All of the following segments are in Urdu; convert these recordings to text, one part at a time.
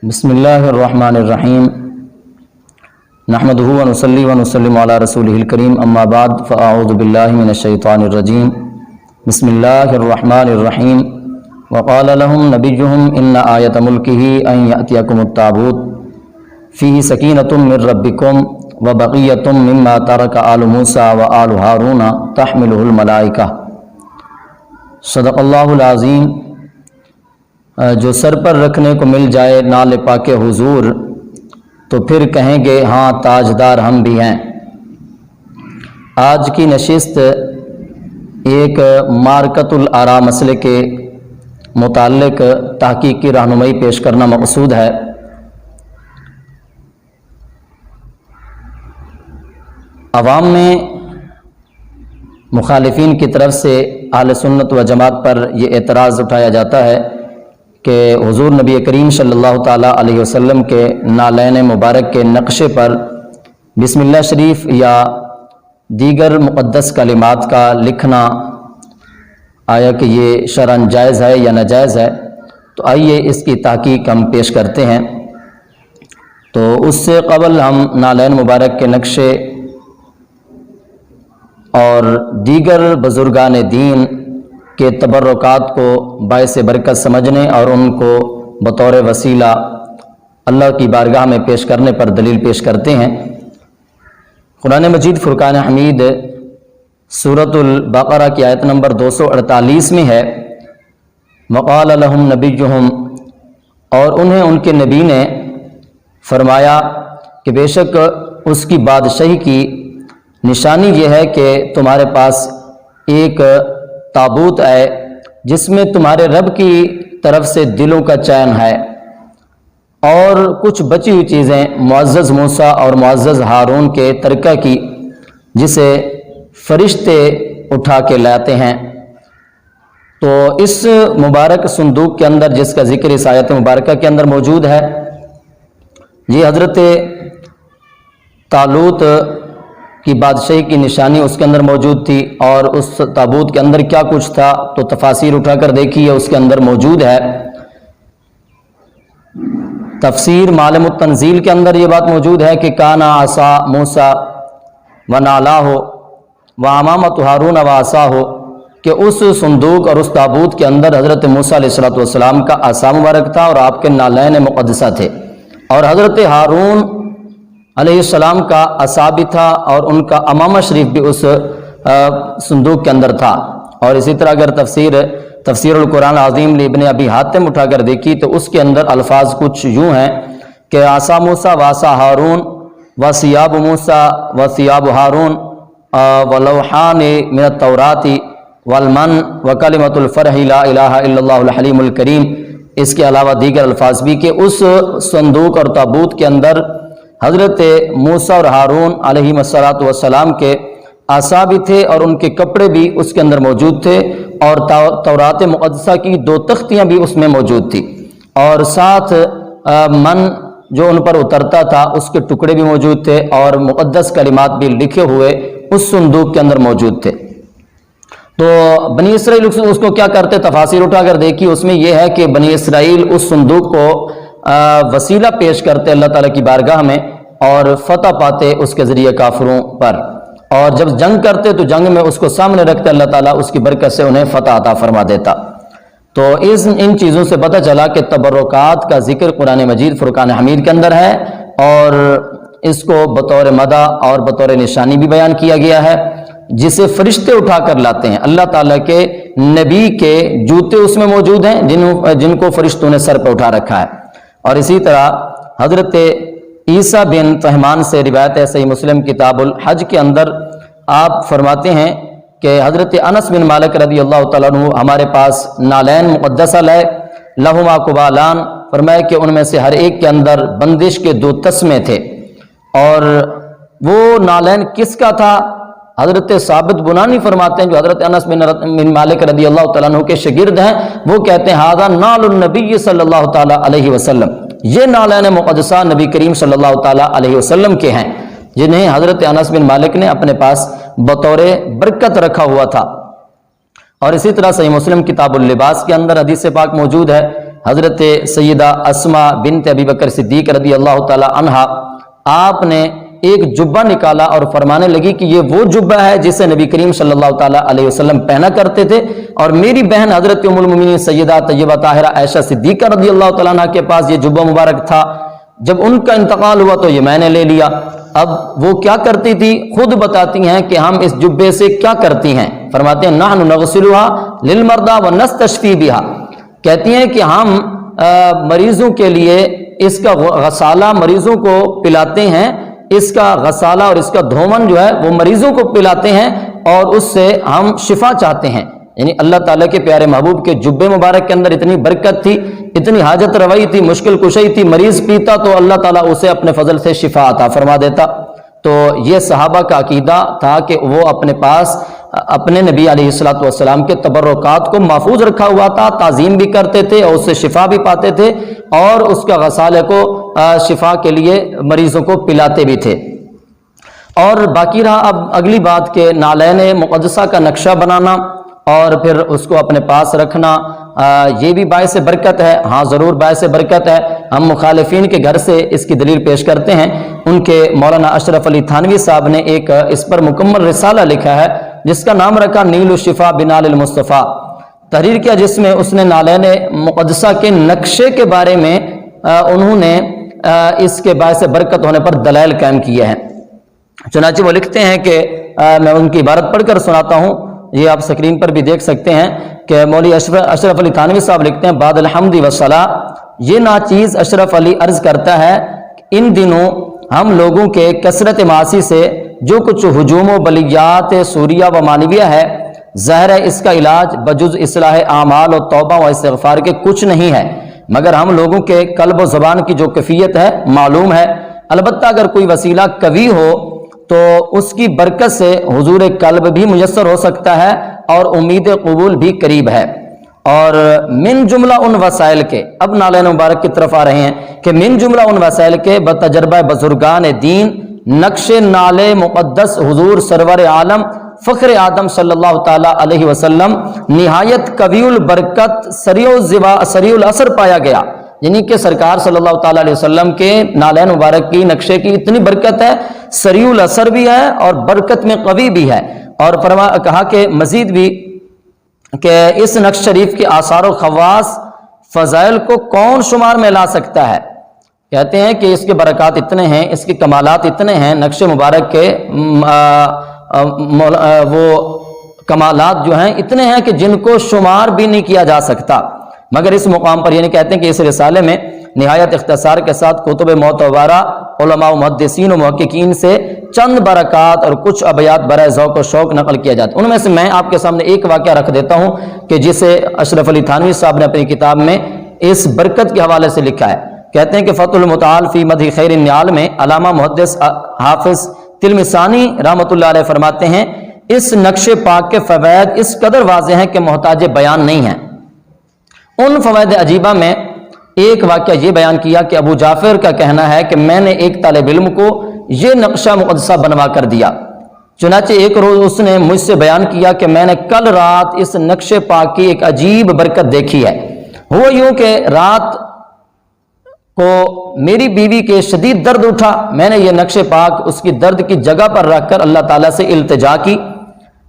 بسم اللہ الرحمن الرحیم نحمدہ ونصلی ونسلم علی رسولہ الکریم اما بعد فاعوذ باللہ من الشیطان الرجیم بسم اللہ الرحمن الرحیم وقال لهم نبیہم ان آیت ملکہ ان یأتیکم التابوت فیہ سکینۃ من ربکم وبقیۃ مما ترک آل موسیٰ وآل ہارون تحملہ الملائکہ۔ صدق اللہ العظیم۔ جو سر پر رکھنے کو مل جائے نال پاک حضور تو پھر کہیں گے ہاں تاجدار ہم بھی ہیں۔ آج کی نشست ایک معرکۃ الآراء مسئلے کے متعلق تحقیق کی رہنمائی پیش کرنا مقصود ہے۔ عوام میں مخالفین کی طرف سے اہل سنت و جماعت پر یہ اعتراض اٹھایا جاتا ہے کہ حضور نبی کریم صلی اللہ تعالیٰ علیہ وسلم کے نالین مبارک کے نقشے پر بسم اللہ شریف یا دیگر مقدس کلمات کا لکھنا آیا کہ یہ شرعاً جائز ہے یا ناجائز ہے؟ تو آئیے اس کی تحقیق ہم پیش کرتے ہیں۔ تو اس سے قبل ہم نالین مبارک کے نقشے اور دیگر بزرگان دین کے تبرکات کو باعث برکت سمجھنے اور ان کو بطور وسیلہ اللہ کی بارگاہ میں پیش کرنے پر دلیل پیش کرتے ہیں۔ قرآن مجید فرقان حمید سورۃ البقرہ کی آیت نمبر 248 میں ہے وقال لهم نبیہم، اور انہیں ان کے نبی نے فرمایا کہ بے شک اس کی بادشاہی کی نشانی یہ ہے کہ تمہارے پاس ایک تابوت ہے جس میں تمہارے رب کی طرف سے دلوں کا چین ہے، اور کچھ بچی ہوئی چیزیں معزز موسیٰ اور معزز ہارون کے ترکہ کی جسے فرشتے اٹھا کے لاتے ہیں۔ تو اس مبارک صندوق کے اندر جس کا ذکر اس آیت مبارکہ کے اندر موجود ہے، یہ حضرت طالوت کی بادشاہی کی نشانی اس کے اندر موجود تھی، اور اس تابوت کے اندر کیا کچھ تھا تو تفاسیر اٹھا کر دیکھیے اس کے اندر موجود ہے۔ تفسیر معالم التنزیل کے اندر یہ بات موجود ہے کہ کانا عصا موسیٰ ونالاہ وامامۃ ہارون وعصاہ، کہ اس صندوق اور اس تابوت کے اندر حضرت موسیٰ علیہ السلام کا عصا مبارک تھا اور آپ کے نالین مقدسہ تھے، اور حضرت ہارون علیہ السلام کا عصا بھی تھا اور ان کا امامہ شریف بھی اس صندوق کے اندر تھا۔ اور اسی طرح اگر تفسیر القرآن العظیم لابن ابی حاتم اٹھا کر دیکھی تو اس کے اندر الفاظ کچھ یوں ہیں کہ عصا موسیٰ وعصا ہارون وثیاب موسیٰ وثیاب ہارون ولوحان من التوراۃ والمن وکلمۃ الفرح لا الہ الا اللہ الحلیم الکریم۔ اس کے علاوہ دیگر الفاظ بھی کہ اس صندوق اور تابوت کے اندر حضرت موسیٰ اور ہارون علیہ السلام کے عصا بھی تھے اور ان کے کپڑے بھی اس کے اندر موجود تھے، اور تورات مقدسہ کی 2 تختیاں بھی اس میں موجود تھی، اور ساتھ من جو ان پر اترتا تھا اس کے ٹکڑے بھی موجود تھے، اور مقدس کلمات بھی لکھے ہوئے اس صندوق کے اندر موجود تھے۔ تو بنی اسرائیل اس کو کیا کرتے؟ تفاسیر اٹھا کر دیکھی، اس میں یہ ہے کہ بنی اسرائیل اس صندوق کو وسیلہ پیش کرتے اللہ تعالیٰ کی بارگاہ میں اور فتح پاتے اس کے ذریعے کافروں پر، اور جب جنگ کرتے تو جنگ میں اس کو سامنے رکھتے اللہ تعالیٰ اس کی برکت سے انہیں فتح عطا فرما دیتا۔ تو ان چیزوں سے پتہ چلا کہ تبرکات کا ذکر قرآن مجید فرقان حمید کے اندر ہے، اور اس کو بطور مدح اور بطور نشانی بھی بیان کیا گیا ہے، جسے فرشتے اٹھا کر لاتے ہیں۔ اللہ تعالیٰ کے نبی کے جوتے اس میں موجود ہیں جن کو فرشتوں نے سر پہ اٹھا رکھا ہے۔ اور اسی طرح حضرت عیسیٰ بن طہمان سے روایت ہے صحیح مسلم کتاب الحج کے اندر، آپ فرماتے ہیں کہ حضرت انس بن مالک رضی اللہ تعالیٰ عنہ ہمارے پاس نالین مقدسہ لائے، لہما قبالان، فرمایا کہ ان میں سے ہر ایک کے اندر بندش کے 2 تسمے تھے، اور وہ نالین کس کا تھا؟ حضرت ثابت بنانی فرماتے ہیں جو حضرت انس بن مالک رضی اللہ تعالیٰ عنہ کے شاگرد ہیں، وہ کہتے ہیں ھذا نال النبی صلی اللہ تعالیٰ علیہ وسلم، یہ نالین مقدسہ نبی کریم صلی اللہ تعالیٰ علیہ وسلم کے ہیں، جنہیں حضرت انس بن مالک نے اپنے پاس بطور برکت رکھا ہوا تھا۔ اور اسی طرح صحیح مسلم کتاب اللباس کے اندر حدیث پاک موجود ہے، حضرت سیدہ اسما بنت ابی بکر صدیق رضی اللہ تعالی عنہا آپ نے ایک جبہ نکالا اور فرمانے لگی کہ یہ وہ جبہ ہے جسے نبی کریم صلی اللہ تعالیٰ علیہ وسلم پہنا کرتے تھے، اور میری بہن حضرت ام المومنین سیدہ طیبہ طاہرہ عائشہ صدیقہ رضی اللہ تعالیٰ عنہ کے پاس یہ جبہ مبارک تھا، جب ان کا انتقال ہوا تو یہ میں نے لے لیا۔ اب وہ کیا کرتی تھی، خود بتاتی ہیں کہ ہم اس جبے سے کیا کرتی ہیں، فرماتے ہیں نحن نغسلها للمرضى ونستشفي بها، کہتی ہیں کہ ہم مریضوں کے لیے اس کا غسالہ مریضوں کو پلاتے ہیں، اس کا غسالہ اور اس کا دھومن جو ہے وہ مریضوں کو پلاتے ہیں اور اس سے ہم شفا چاہتے ہیں۔ یعنی اللہ تعالیٰ کے پیارے محبوب کے جبے مبارک کے اندر اتنی برکت تھی، اتنی حاجت روائی تھی، مشکل کشائی تھی، مریض پیتا تو اللہ تعالیٰ اسے اپنے فضل سے شفا عطا فرما دیتا۔ تو یہ صحابہ کا عقیدہ تھا کہ وہ اپنے پاس اپنے نبی علیہ الصلوۃ والسلام کے تبرکات کو محفوظ رکھا ہوا تھا، تعظیم بھی کرتے تھے اور اس سے شفا بھی پاتے تھے، اور اس کا غسالے کو شفا کے لیے مریضوں کو پلاتے بھی تھے۔ اور باقی رہا اب اگلی بات کہ نالین مقدسہ کا نقشہ بنانا اور پھر اس کو اپنے پاس رکھنا، یہ بھی باعث برکت ہے۔ ہاں ضرور باعث برکت ہے۔ ہم مخالفین کے گھر سے اس کی دلیل پیش کرتے ہیں۔ ان کے مولانا اشرف علی تھانوی صاحب نے ایک اس پر مکمل رسالہ لکھا ہے جس کا نام رکھا نیل الشفا بنال المصطفیٰ، تحریر کیا جس میں اس نے نالین مقدسہ کے نقشے کے بارے میں انہوں نے اس کے باعث برکت ہونے پر دلائل قائم کیے ہیں۔ چنانچہ وہ لکھتے ہیں کہ میں ان کی عبارت پڑھ کر سناتا ہوں، یہ آپ سکرین پر بھی دیکھ سکتے ہیں کہ مولوی اشرف علی تھانوی صاحب لکھتے ہیں بعد الحمد والصلاۃ، یہ ناچیز اشرف علی عرض کرتا ہے ان دنوں ہم لوگوں کے کثرت معاصی سے جو کچھ ہجوم و بلیات سوریہ و مانویہ ہے، ظاہر ہے اس کا علاج بجز اصلاح اعمال و توبہ و استغفار کے کچھ نہیں ہے، مگر ہم لوگوں کے قلب و زبان کی جو کیفیت ہے معلوم ہے۔ البتہ اگر کوئی وسیلہ قوی ہو تو اس کی برکت سے حضور قلب بھی میسر ہو سکتا ہے اور امید قبول بھی قریب ہے۔ اور من جملہ ان وسائل کے، اب نالین مبارک کی طرف آ رہے ہیں کہ من جملہ ان وسائل کے بتجربہ بزرگان دین نقش نال مقدس حضور سرور عالم فخر آدم صلی اللہ تعالی علیہ وسلم نہایت قوی البرکت سریع الاثر پایا گیا، یعنی کہ سرکار صلی اللہ تعالی علیہ وسلم کے نالین مبارک کی نقشے کی اتنی برکت ہے، سریع الاثر بھی ہے اور برکت میں قوی بھی ہے۔ اور کہا کہ مزید بھی کہ اس نقش شریف کے آثار و خواص فضائل کو کون شمار میں لا سکتا ہے، کہتے ہیں کہ اس کے برکات اتنے ہیں، اس کے کمالات اتنے ہیں، نقش مبارک کے وہ کمالات جو ہیں اتنے ہیں کہ جن کو شمار بھی نہیں کیا جا سکتا۔ مگر اس مقام پر یعنی کہتے ہیں کہ اس رسالے میں نہایت اختصار کے ساتھ کتب معتبرہ علماء و محدثین و محققین سے چند برکات اور کچھ ابیات برائے ذوق و شوق نقل کیا جاتا ہے۔ ان میں سے میں آپ کے سامنے ایک واقعہ رکھ دیتا ہوں کہ جسے اشرف علی تھانوی صاحب نے اپنی کتاب میں اس برکت کے حوالے سے لکھا ہے۔ کہتے ہیں کہ فتح المتعال فی مدح خیر النعال میں علامہ محدث حافظ تلمسانی رحمۃ اللہ علیہ فرماتے ہیں اس نقش پاک کے فوائد اس قدر واضح ہیں کہ محتاج بیان نہیں ہیں۔ ان فوائد عجیبہ میں ایک واقعہ یہ بیان کیا کہ ابو جعفر کا کہنا ہے کہ میں نے ایک طالب علم کو یہ نقشہ مقدسہ بنوا کر دیا، چنانچہ ایک روز اس نے مجھ سے بیان کیا کہ میں نے کل رات اس نقش پاک کی ایک عجیب برکت دیکھی ہے۔ ہوا یوں کہ رات کو میری بیوی کے شدید درد اٹھا، میں نے یہ نقش پاک اس کی درد کی جگہ پر رکھ کر اللہ تعالیٰ سے التجا کی،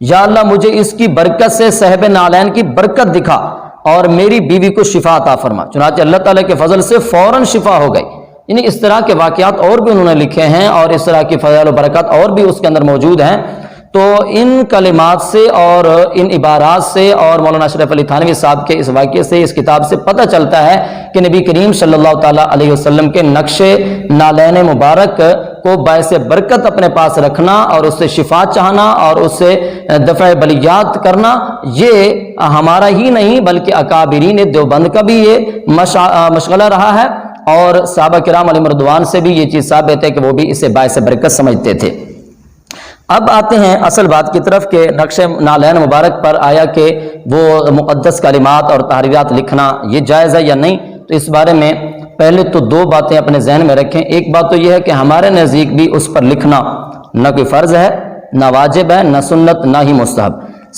یا اللہ مجھے اس کی برکت سے صاحب نالین کی برکت دکھا اور میری بیوی کو شفا عطا فرما۔ چنانچہ اللہ تعالیٰ کے فضل سے فوراً شفا ہو گئی۔ یعنی اس طرح کے واقعات اور بھی انہوں نے لکھے ہیں اور اس طرح کی فضائل و برکات اور بھی اس کے اندر موجود ہیں۔ تو ان کلمات سے اور ان عبارات سے اور مولانا اشرف علی تھانوی صاحب کے اس واقعے سے اس کتاب سے پتہ چلتا ہے کہ نبی کریم صلی اللہ تعالیٰ علیہ وسلم کے نقش نالین مبارک کو باعث برکت اپنے پاس رکھنا اور اس سے شفا چاہنا اور اس سے دفع بلیات کرنا، یہ ہمارا ہی نہیں بلکہ اکابرین دیوبند کا بھی یہ مشغلہ رہا ہے، اور صحابہ کرام علیہم رضوان سے بھی یہ چیز ثابت ہے کہ وہ بھی اسے باعث برکت سمجھتے تھے۔ اب آتے ہیں اصل بات کی طرف کہ نقش نالین مبارک پر آیا کہ وہ مقدس کلمات اور تحریرات لکھنا یہ جائز ہے یا نہیں، تو اس بارے میں پہلے تو دو باتیں اپنے ذہن میں رکھیں۔ ایک بات تو یہ ہے کہ ہمارے نزدیک بھی اس پر لکھنا نہ کوئی فرض ہے، نہ واجب ہے، نہ سنت، نہ ہی مستحب،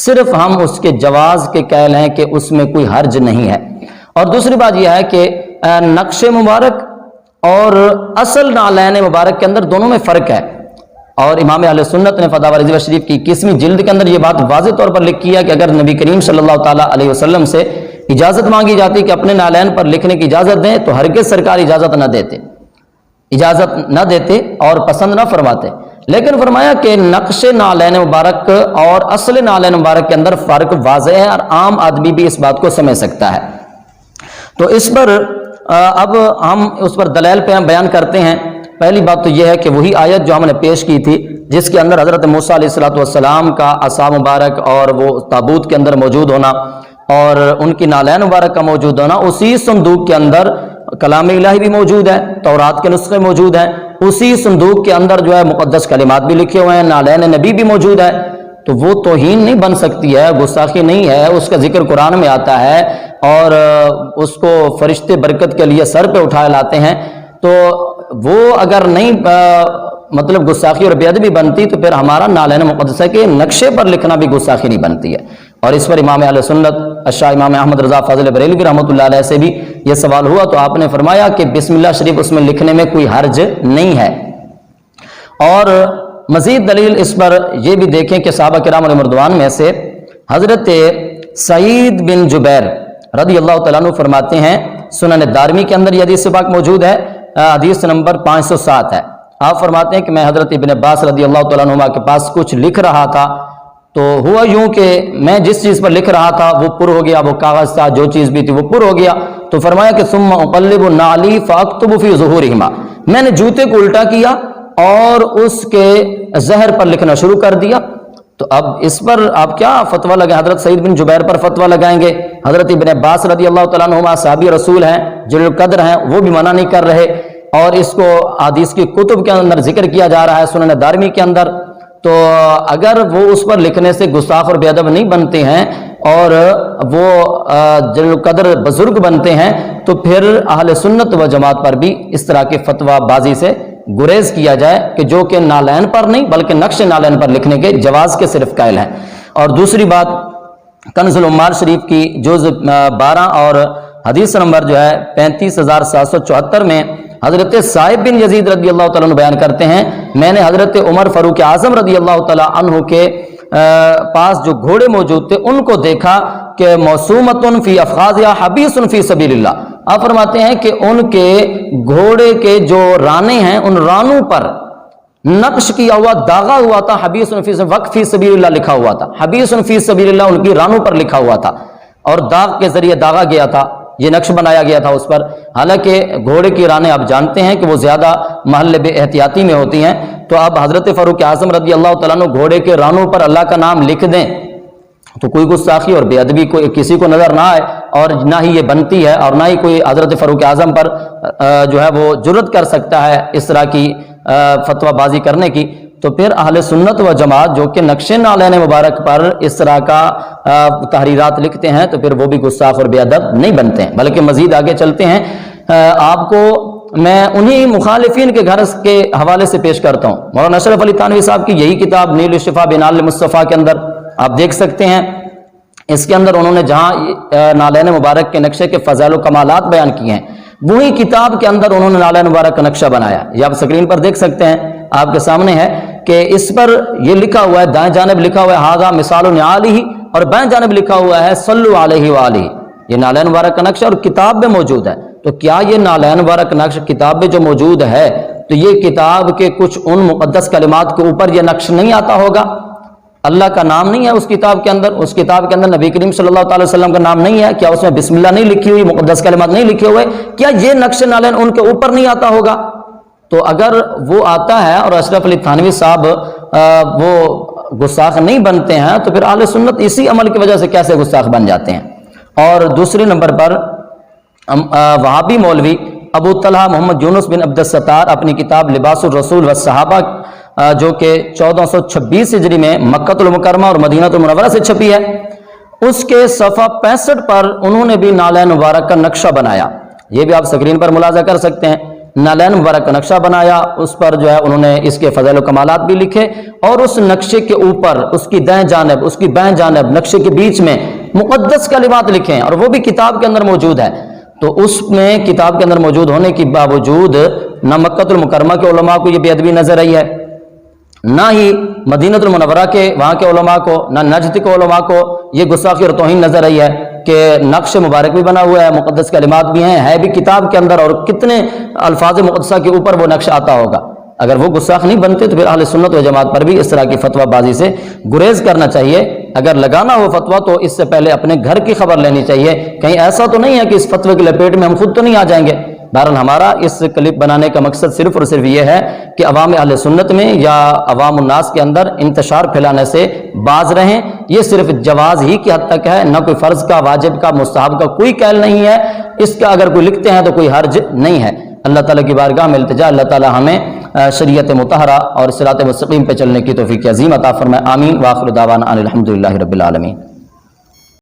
صرف ہم اس کے جواز کے قائل ہیں کہ اس میں کوئی حرج نہیں ہے۔ اور دوسری بات یہ ہے کہ نقش مبارک اور اصل نالین مبارک کے اندر دونوں میں فرق ہے، اور امام اہل سنت نے فتاوی رضویہ شریف کی 21ویں جلد کے اندر یہ بات واضح طور پر لکھی ہے کہ اگر نبی کریم صلی اللہ تعالیٰ علیہ وسلم سے اجازت مانگی جاتی کہ اپنے نالین پر لکھنے کی اجازت دیں تو ہرگز سرکار اجازت نہ دیتے اور پسند نہ فرماتے، لیکن فرمایا کہ نقش نالین مبارک اور اصل نالین مبارک کے اندر فرق واضح ہے اور عام آدمی بھی اس بات کو سمجھ سکتا ہے۔ تو اس پر اب ہم اس پر دلائل بیان کرتے ہیں۔ پہلی بات تو یہ ہے کہ وہی آیت جو ہم نے پیش کی تھی جس کے اندر حضرت موسیٰ علیہ السلام کا عصا مبارک اور وہ تابوت کے اندر موجود ہونا اور ان کی نالین مبارک کا موجود ہونا، اسی صندوق کے اندر کلام الہی بھی موجود ہے، تورات کے نسخے موجود ہیں، اسی صندوق کے اندر جو ہے مقدس کلمات بھی لکھے ہوئے ہیں، نالین نبی بھی موجود ہے، تو وہ توہین نہیں بن سکتی ہے، گستاخی نہیں ہے، اس کا ذکر قرآن میں آتا ہے اور اس کو فرشتے برکت کے لیے سر پہ اٹھائے لاتے ہیں، تو وہ اگر نہیں مطلب گستاخی اور بے ادبی بنتی تو پھر ہمارا نالین مقدسہ کے نقشے پر لکھنا بھی گستاخی نہیں بنتی ہے۔ اور اس پر امام اہل سنت شاہ امام احمد رضا فاضل بریلوی رحمۃ اللہ علیہ سے بھی یہ سوال ہوا تو آپ نے فرمایا کہ بسم اللہ شریف اس میں لکھنے میں کوئی حرج نہیں ہے۔ اور مزید دلیل اس پر یہ بھی دیکھیں کہ صحابہ کرام علیہم رضوان میں سے حضرت سعید بن جبیر رضی اللہ تعالیٰ عنہ فرماتے ہیں، سنن دارمی کے اندر یہ حدیث پاک موجود ہے، حدیث نمبر 507 ہے۔ آپ فرماتے ہیں کہ میں حضرت ابن عباس رضی اللہ تعالیٰ عنہ کے پاس کچھ لکھ رہا تھا تو ہوا یوں کہ میں جس چیز پر لکھ رہا تھا وہ پر ہو گیا، وہ کاغذ تھا، جو چیز بھی تھی وہ پر ہو گیا، تو فرمایا کہ ثم اقلب نعلی فاکتب فی ظہورہما، میں نے جوتے کو الٹا کیا اور اس کے زہر پر لکھنا شروع کر دیا۔ تو اب اس پر آپ کیا فتویٰ لگائیں؟ حضرت سعید بن جبیر پر فتویٰ لگائیں گے؟ حضرت ابن عباس رضی اللہ تعالیٰ عنہما صحابی رسول ہیں، جلیل القدر ہیں، وہ بھی منع نہیں کر رہے، اور اس کو حدیث کی کتب کے اندر ذکر کیا جا رہا ہے، سنن دارمی کے اندر۔ تو اگر وہ اس پر لکھنے سے گستاخ اور بے ادب نہیں بنتے ہیں اور وہ جلیل القدر بزرگ بنتے ہیں تو پھر اہل سنت و جماعت پر بھی اس طرح کے فتویٰ بازی سے گریز کیا جائے کہ جو کہ نالین پر نہیں بلکہ نقش نالین پر لکھنے کے جواز کے صرف قائل ہیں۔ اور دوسری بات، کنز العمال شریف کی جز 12 اور حدیث نمبر جو ہے 35774 میں حضرت صاحب بن یزید رضی اللہ تعالیٰ عنہ بیان کرتے ہیں، میں نے حضرت عمر فاروق اعظم رضی اللہ تعالیٰ عنہ کے پاس جو گھوڑے موجود تھے ان کو دیکھا کہ موسومۃ فی افخاذھا حبیس فی سبیل اللہ، آپ فرماتے ہیں کہ ان کے گھوڑے کے جو رانے ہیں ان رانوں پر نقش کیا ہوا داغا ہوا تھا، حبیس فی وقف فی سبیل اللہ لکھا ہوا تھا، حبیس فی سبیل اللہ ان کی رانوں پر لکھا ہوا تھا اور داغ کے ذریعے داغا گیا تھا، یہ نقش بنایا گیا تھا اس پر۔ حالانکہ گھوڑے کی رانیں آپ جانتے ہیں کہ وہ زیادہ محل بے احتیاطی میں ہوتی ہیں، تو اب حضرت فاروق اعظم رضی اللہ تعالیٰ عنہ گھوڑے کے رانوں پر اللہ کا نام لکھ دیں تو کوئی گستاخی اور بے ادبی کو کسی کو نظر نہ آئے، اور نہ ہی یہ بنتی ہے اور نہ ہی کوئی حضرت فاروق اعظم پر جو ہے وہ جرت کر سکتا ہے اس طرح کی فتویٰ بازی کرنے کی۔ تو پھر اہل سنت و جماعت جو کہ نقش نالین مبارک پر اس طرح کا تحریرات لکھتے ہیں تو پھر وہ بھی گستاخ اور بے ادب نہیں بنتے ہیں۔ بلکہ مزید آگے چلتے ہیں، آپ کو میں انہی مخالفین کے گھر کے حوالے سے پیش کرتا ہوں۔ مولانا اشرف علی تھانوی صاحب کی یہی کتاب نیل الشفا بنال المصطفیٰ کے اندر آپ دیکھ سکتے ہیں، اس کے اندر انہوں نے جہاں نالین مبارک کے نقشے کے فضائل و کمالات بیان کیے ہیں، وہی کتاب کے اندر انہوں نے نالین مبارک کا نقشہ بنایا، یہ آپ سکرین پر دیکھ سکتے ہیں، آپ کے سامنے ہے کہ اس پر یہ لکھا ہوا ہے، دائیں جانب لکھا ہوا ہے ھذا مثال نعالہ اور بائیں جانب لکھا ہوا ہے صلو علیہ وآلہ، یہ نالین مبارک کا نقشہ اور کتاب میں موجود ہے۔ تو کیا یہ نالین مبارک نقش کتاب میں جو موجود ہے تو یہ کتاب کے کچھ ان مقدس کلمات کے اوپر یہ نقش نہیں آتا ہوگا؟ اللہ کا نام نہیں ہے اس کتاب کے اندر، اس کتاب کے اندر نبی کریم صلی اللہ تعالی وسلم کا نام نہیں ہے، کیا اس میں بسم اللہ نہیں لکھی ہوئی، مقدس کلمات نہیں لکھے ہوئے؟ کیا یہ نقش نالین ان کے اوپر نہیں آتا ہوگا؟ تو اگر وہ آتا ہے اور اشرف علی تھانوی صاحب وہ گستاخ نہیں بنتے ہیں تو پھر اہل سنت اسی عمل کی وجہ سے کیسے گستاخ بن جاتے ہیں؟ اور دوسرے نمبر پر وہابی مولوی ابو طلحہ محمد یونس بن عبد الستار اپنی کتاب لباس الرسول والصحابہ جو کہ 1426 ہجری میں مکہ المکرمہ اور مدینہ المنورہ سے چھپی ہے، اس کے صفحہ 65 پر انہوں نے بھی نالین مبارک کا نقشہ بنایا، یہ بھی آپ سکرین پر ملاحظہ کر سکتے ہیں، نالین مبارک کا نقشہ بنایا، اس پر جو ہے انہوں نے اس کے فضائل و کمالات بھی لکھے، اور اس نقشے کے اوپر اس کی دائیں جانب اس کی بائیں جانب نقشے کے بیچ میں مقدس کلمات لکھے ہیں اور وہ بھی کتاب کے اندر موجود ہے، تو اس میں کتاب کے اندر موجود ہونے کے باوجود نہ مکہ المکرمہ کے علماء کو یہ بے ادبی نظر آئی ہے، نہ ہی مدینہ المنورہ کے وہاں کے علماء کو، نہ نجد کے علماء کو یہ گستاخی اور توہین نظر آئی ہے کہ نقش مبارک بھی بنا ہوا ہے، مقدس کلمات بھی ہیں، ہے بھی کتاب کے اندر، اور کتنے الفاظ مقدسہ کے اوپر وہ نقش آتا ہوگا۔ اگر وہ گستاخ نہیں بنتے تو پھر اہل سنت و جماعت پر بھی اس طرح کی فتویٰ بازی سے گریز کرنا چاہیے۔ اگر لگانا ہو فتویٰ تو اس سے پہلے اپنے گھر کی خبر لینی چاہیے، کہیں ایسا تو نہیں ہے کہ اس فتوے کی لپیٹ میں ہم خود تو نہیں آ جائیں گے۔ بہرحال ہمارا اس کلپ بنانے کا مقصد صرف اور صرف یہ ہے کہ عوام اہل سنت میں یا عوام الناس کے اندر انتشار پھیلانے سے باز رہیں۔ یہ صرف جواز ہی کی حد تک ہے، نہ کوئی فرض کا، واجب کا، مستحب کا کوئی قول نہیں ہے۔ اس کا اگر کوئی لکھتے ہیں تو کوئی حرج نہیں ہے۔ اللہ تعالیٰ کی بارگاہ میں التجا، اللہ تعالیٰ ہمیں شریعت مطہرہ اور صراط مستقیم پہ چلنے کی توفیق عظیم عطا فرمائے۔ آمین۔ وآخر دعوانا ان الحمد للہ رب العالمین۔